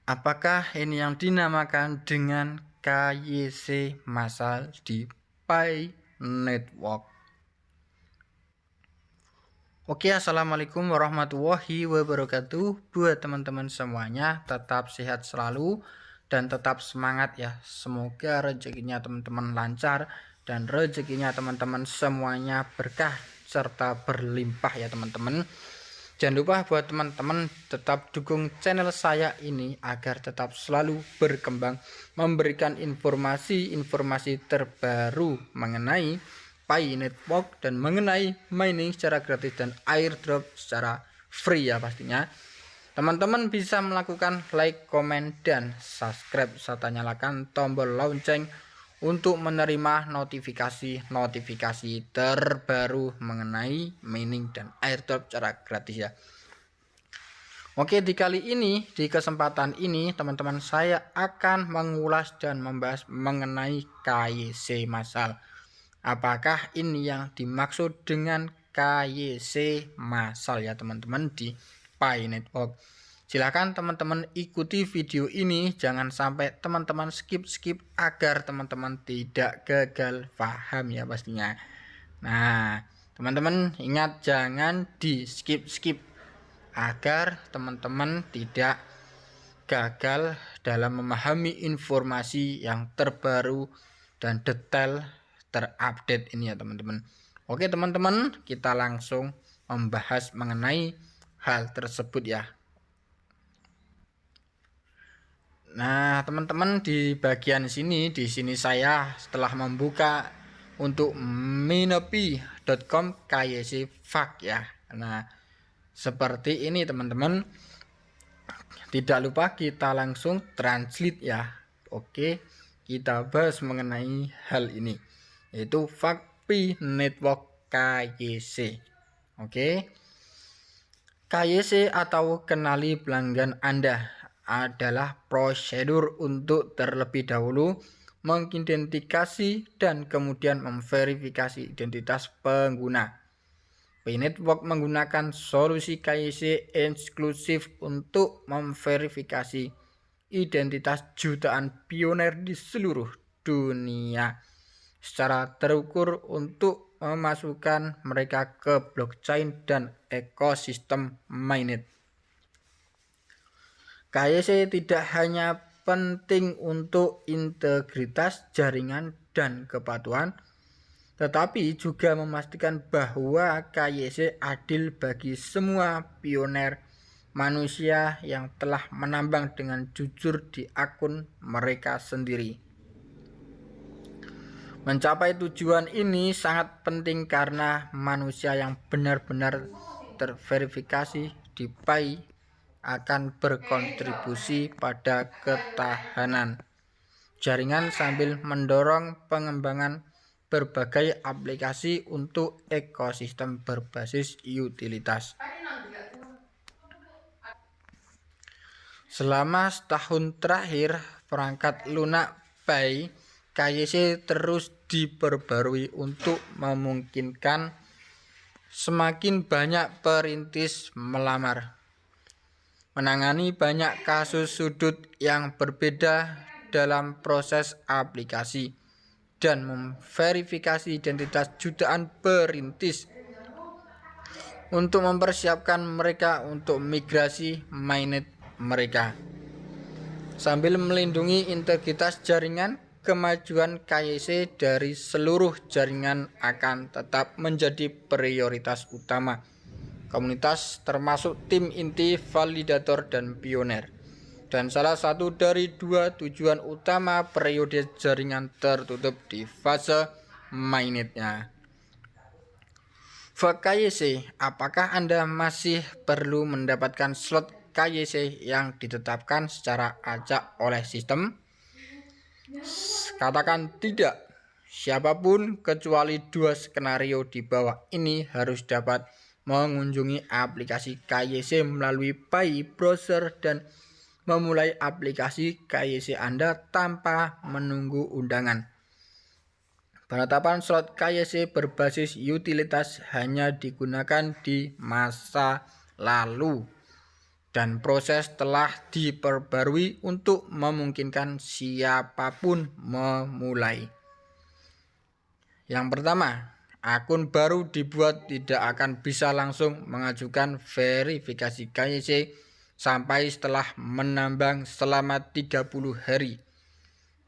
Apakah ini yang dinamakan dengan KYC massal di Pi Network? Oke, assalamualaikum warahmatullahi wabarakatuh. Buat teman-teman semuanya, tetap sehat selalu dan tetap semangat ya. Semoga rezekinya teman-teman lancar dan rezekinya teman-teman semuanya berkah serta berlimpah ya teman-teman. Jangan lupa buat teman-teman tetap dukung channel saya ini agar tetap selalu berkembang, memberikan informasi-informasi terbaru mengenai Pi Network dan mengenai mining secara gratis dan airdrop secara free ya pastinya. Teman-teman bisa melakukan like, komen, dan subscribe serta nyalakan tombol lonceng untuk menerima notifikasi terbaru mengenai mining dan airdrop secara gratis ya. Oke, di kesempatan ini teman-teman saya akan mengulas dan membahas mengenai KYC massal. Apakah ini yang dimaksud dengan KYC massal ya teman-teman di Pi Network? Silahkan teman-teman ikuti video ini, jangan sampai teman-teman skip agar teman-teman tidak gagal paham ya pastinya. Nah, teman-teman ingat jangan di skip agar teman-teman tidak gagal dalam memahami informasi yang terbaru dan detail terupdate ini ya teman-teman. Oke teman-teman, kita langsung membahas mengenai hal tersebut ya. Nah teman-teman, di bagian sini saya setelah membuka untuk minopi.com KYC FAQ ya. Nah seperti ini teman-teman, tidak lupa kita langsung translate ya. Oke, kita bahas mengenai hal ini, yaitu FAQ Pi Network KYC. Oke, KYC atau kenali pelanggan Anda adalah prosedur untuk terlebih dahulu mengidentifikasi dan kemudian memverifikasi identitas pengguna. Pi Network menggunakan solusi KYC eksklusif untuk memverifikasi identitas jutaan pioner di seluruh dunia secara terukur untuk memasukkan mereka ke blockchain dan ekosistem mainnet. KYC tidak hanya penting untuk integritas jaringan dan kepatuhan, tetapi juga memastikan bahwa KYC adil bagi semua pioner manusia yang telah menambang dengan jujur di akun mereka sendiri. Mencapai tujuan ini sangat penting karena manusia yang benar-benar terverifikasi di Pi akan berkontribusi pada ketahanan jaringan sambil mendorong pengembangan berbagai aplikasi untuk ekosistem berbasis utilitas. Selama setahun terakhir, perangkat lunak Pi KYC terus diperbarui untuk memungkinkan semakin banyak perintis melamar, menangani banyak kasus sudut yang berbeda dalam proses aplikasi, dan memverifikasi identitas jutaan perintis untuk mempersiapkan mereka untuk migrasi mainnet mereka. Sambil melindungi integritas jaringan, kemajuan KYC dari seluruh jaringan akan tetap menjadi prioritas utama komunitas, termasuk tim inti, validator, dan pioner, dan salah satu dari dua tujuan utama periode jaringan tertutup di fase mainnetnya. KYC, apakah Anda masih perlu mendapatkan slot KYC yang ditetapkan secara acak oleh sistem? Katakan tidak. Siapapun kecuali dua skenario di bawah ini harus dapat mengunjungi aplikasi KYC melalui Pi browser dan memulai aplikasi KYC Anda tanpa menunggu undangan. Penetapan slot KYC berbasis utilitas hanya digunakan di masa lalu. dan proses telah diperbarui untuk memungkinkan siapapun memulai. Yang pertama, akun baru dibuat tidak akan bisa langsung mengajukan verifikasi KYC sampai setelah menambang selama 30 hari.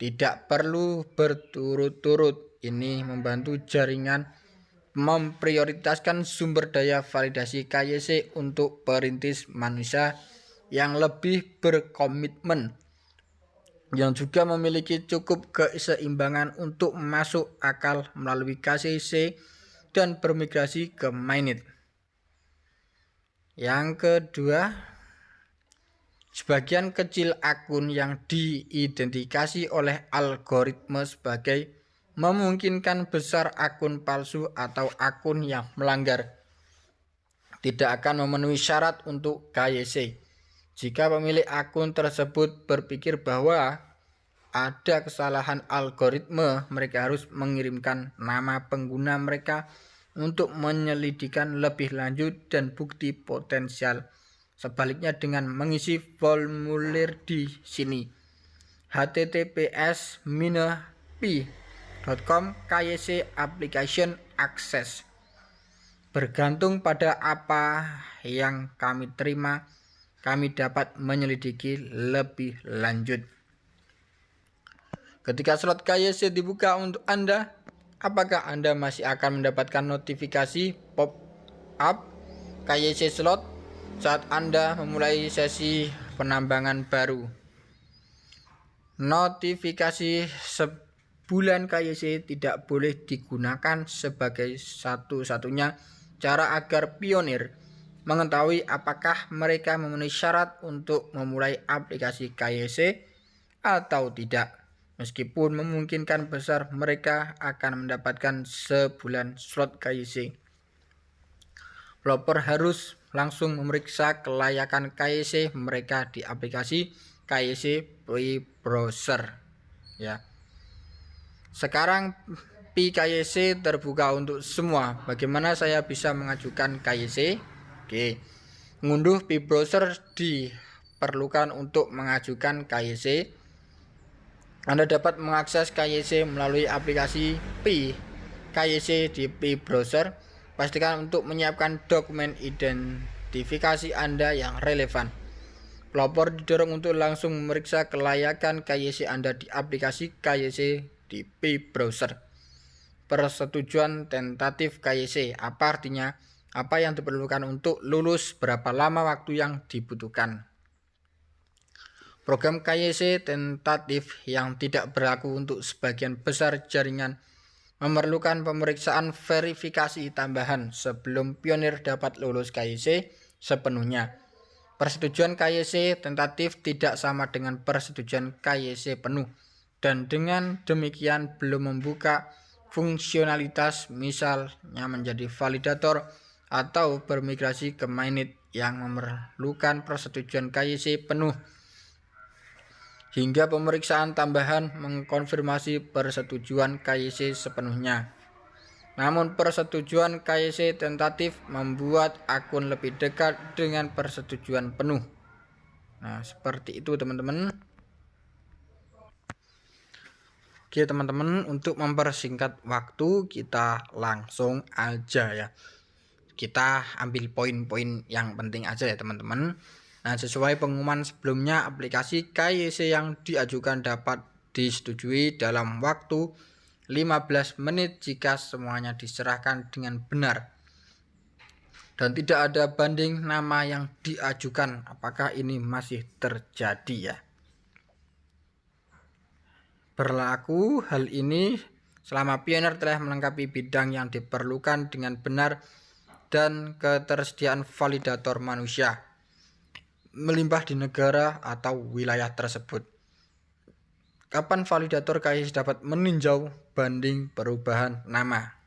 Tidak perlu berturut-turut. Ini membantu jaringan memprioritaskan sumber daya validasi KYC untuk perintis manusia yang lebih berkomitmen, yang juga memiliki cukup keseimbangan untuk masuk akal melalui KYC dan bermigrasi ke mainnet. Yang kedua, sebagian kecil akun yang diidentifikasi oleh algoritma sebagai memungkinkan besar akun palsu atau akun yang melanggar tidak akan memenuhi syarat untuk KYC. Jika pemilik akun tersebut berpikir bahwa ada kesalahan algoritma, mereka harus mengirimkan nama pengguna mereka untuk menyelidikkan lebih lanjut dan bukti potensial. Sebaliknya dengan mengisi formulir di sini. https://p.com KYC application access. Bergantung pada apa yang kami terima, kami dapat menyelidiki lebih lanjut. Ketika slot KYC dibuka untuk Anda, apakah Anda masih akan mendapatkan notifikasi pop-up KYC slot saat Anda memulai sesi penambangan baru? Notifikasi sebulan KYC tidak boleh digunakan sebagai satu-satunya cara agar pionir mengetahui apakah mereka memenuhi syarat untuk memulai aplikasi KYC atau tidak. Meskipun memungkinkan besar mereka akan mendapatkan sebulan slot KYC. Developer harus langsung memeriksa kelayakan KYC mereka di aplikasi KYC pre-browser. Ya. Sekarang PKYC terbuka untuk semua. Bagaimana saya bisa mengajukan KYC? Oke. Mengunduh pre-browser diperlukan untuk mengajukan KYC. Anda dapat mengakses KYC melalui aplikasi PKYC di pre-browser. Pastikan untuk menyiapkan dokumen identifikasi Anda yang relevan. Pelapor didorong untuk langsung memeriksa kelayakan KYC Anda di aplikasi KYC di pre-browser. Persetujuan tentatif KYC, apa artinya? Apa yang diperlukan untuk lulus, berapa lama waktu yang dibutuhkan. Program KYC tentatif yang tidak berlaku untuk sebagian besar jaringan memerlukan pemeriksaan verifikasi tambahan sebelum pionir dapat lulus KYC sepenuhnya. Persetujuan KYC tentatif tidak sama dengan persetujuan KYC penuh, dan dengan demikian belum membuka fungsionalitas, misalnya menjadi validator atau bermigrasi ke mainnet yang memerlukan persetujuan KYC penuh. Hingga pemeriksaan tambahan mengkonfirmasi persetujuan KYC sepenuhnya. Namun persetujuan KYC tentatif membuat akun lebih dekat dengan persetujuan penuh. Nah, seperti itu teman-teman. Oke teman-teman, untuk mempersingkat waktu kita langsung aja ya. Kita ambil poin-poin yang penting aja ya teman-teman. Nah, sesuai pengumuman sebelumnya, aplikasi KYC yang diajukan dapat disetujui dalam waktu 15 menit jika semuanya diserahkan dengan benar. Dan tidak ada banding nama yang diajukan. Apakah ini masih terjadi ya? Berlaku hal ini selama pionir telah melengkapi bidang yang diperlukan dengan benar dan ketersediaan validator manusia melimpah di negara atau wilayah tersebut. Kapan validator KYC dapat meninjau banding perubahan nama?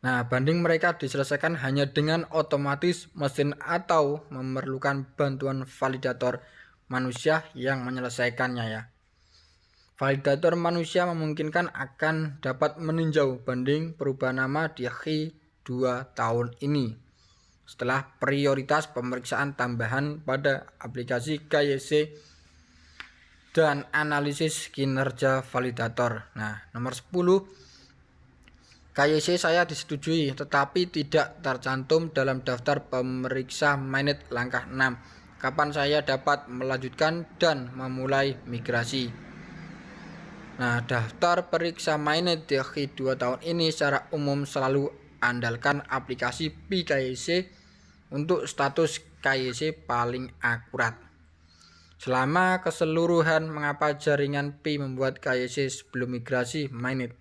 Nah, banding mereka diselesaikan hanya dengan otomatis mesin atau memerlukan bantuan validator manusia yang menyelesaikannya ya. Validator manusia memungkinkan akan dapat meninjau banding perubahan nama di akhir 2 tahun ini. setelah prioritas pemeriksaan tambahan pada aplikasi KYC dan analisis kinerja validator. Nah, nomor 10, KYC saya disetujui tetapi tidak tercantum dalam daftar pemeriksa mainnet langkah 6. Kapan saya dapat melanjutkan dan memulai migrasi? Nah, daftar periksa mainnet di 2 tahun ini secara umum selalu andalkan aplikasi PKYC untuk status KYC paling akurat. Selama keseluruhan, mengapa jaringan Pi membuat KYC sebelum migrasi mainnet?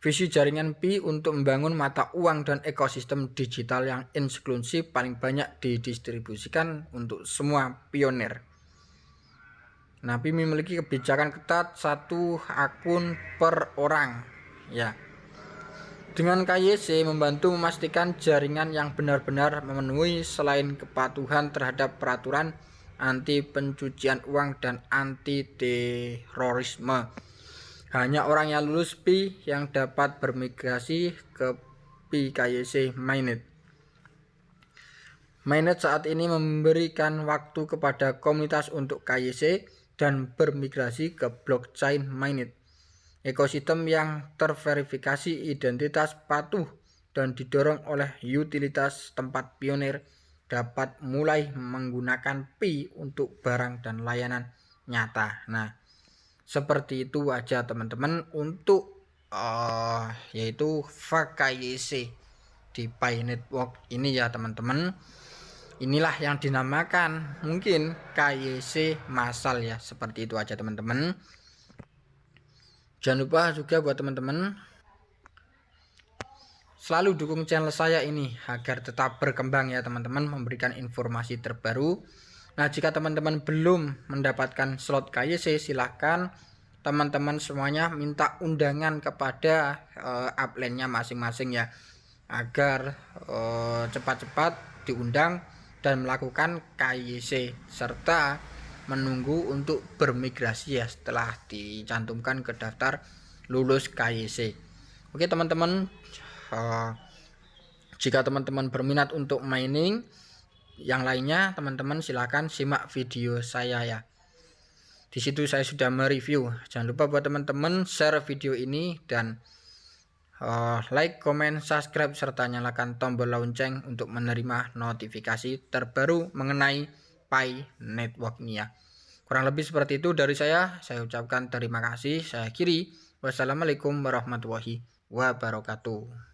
Visi jaringan Pi untuk membangun mata uang dan ekosistem digital yang inklusif paling banyak didistribusikan untuk semua pionir. Nah, Pi memiliki kebijakan ketat 1 akun per orang. Ya. Dengan KYC membantu memastikan jaringan yang benar-benar memenuhi selain kepatuhan terhadap peraturan anti pencucian uang dan anti terorisme. Hanya orang yang lulus Pi yang dapat bermigrasi ke Pi KYC mainnet. Mainnet saat ini memberikan waktu kepada komunitas untuk KYC dan bermigrasi ke blockchain mainnet. Ekosistem yang terverifikasi identitas patuh dan didorong oleh utilitas tempat pionir dapat mulai menggunakan Pi untuk barang dan layanan nyata. Nah, seperti itu aja teman-teman untuk yaitu KYC di Pi Network ini ya teman-teman. Inilah yang dinamakan mungkin KYC massal ya, seperti itu aja teman-teman. Jangan lupa juga buat teman-teman selalu dukung channel saya ini agar tetap berkembang ya teman-teman, memberikan informasi terbaru. Nah, jika teman-teman belum mendapatkan slot KYC, silahkan teman-teman semuanya minta undangan kepada upline-nya masing-masing ya, agar cepat-cepat diundang dan melakukan KYC serta menunggu untuk bermigrasi ya setelah dicantumkan ke daftar lulus KYC. Oke teman-teman, jika teman-teman berminat untuk mining yang lainnya, teman-teman silahkan simak video saya ya. Di situ saya sudah mereview. Jangan lupa buat teman-teman share video ini dan like, comment, subscribe serta nyalakan tombol lonceng untuk menerima notifikasi terbaru mengenai Pi Network ini ya. Kurang lebih seperti itu dari saya ucapkan terima kasih. Saya akhiri. Wassalamualaikum warahmatullahi wabarakatuh.